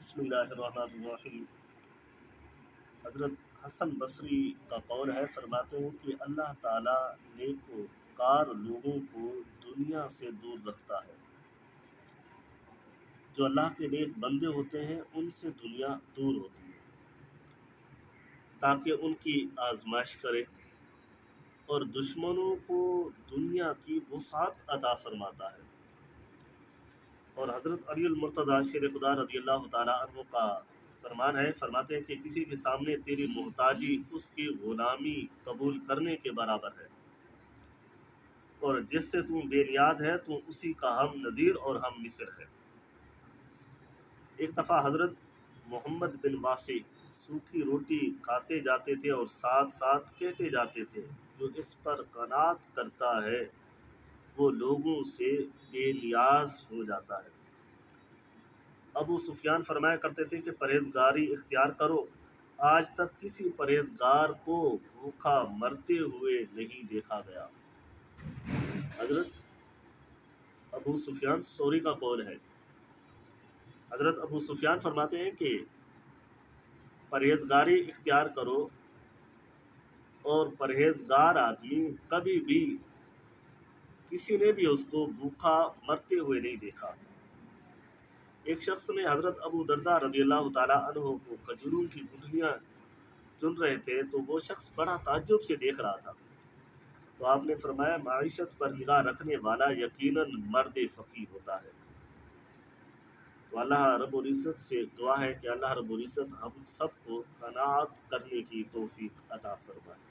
بسم اللہ الرحمن الرحیم۔ حضرت حسن بصری کا قول ہے، فرماتے ہیں کہ اللہ تعالیٰ نیکوکار لوگوں کو دنیا سے دور رکھتا ہے۔ جو اللہ کے نیک بندے ہوتے ہیں ان سے دنیا دور ہوتی ہے تاکہ ان کی آزمائش کرے، اور دشمنوں کو دنیا کی وسعت عطا فرماتا ہے۔ اور حضرت علی المرتضیٰ شیر خدا رضی اللہ تعالیٰ عنہ کا فرمان ہے، فرماتے ہیں کہ کسی کے سامنے تیری محتاجی اس کی غلامی قبول کرنے کے برابر ہے، اور جس سے تم بے نیاز ہے تو اسی کا ہم نظیر اور ہم مصر ہے۔ ایک دفعہ حضرت محمد بن واسی سوکھی روٹی کھاتے جاتے تھے اور ساتھ ساتھ کہتے جاتے تھے، جو اس پر قناعت کرتا ہے وہ لوگوں سے بے نیاز ہو جاتا ہے۔ ابو سفیان فرمایا کرتے تھے کہ پرہیزگاری اختیار کرو، آج تک کسی پرہیزگار کو بھوکا مرتے ہوئے نہیں دیکھا گیا۔ حضرت ابو سفیان ثوری کا قول ہے، حضرت ابو سفیان فرماتے ہیں کہ پرہیزگاری اختیار کرو، اور پرہیزگار آدمی کبھی بھی کسی نے بھی اس کو بھوکا مرتے ہوئے نہیں دیکھا۔ ایک شخص نے حضرت ابو درداء رضی اللہ تعالیٰ عنہ کو کھجوروں کی گٹھلیاں چن رہے تھے تو وہ شخص بڑا تعجب سے دیکھ رہا تھا، تو آپ نے فرمایا معیشت پر نگاہ رکھنے والا یقیناً مرد فقیر ہوتا ہے۔ تو اللہ رب العزت سے دعا ہے کہ اللہ رب العزت ہم سب کو قناعت کرنے کی توفیق عطا فرمائے۔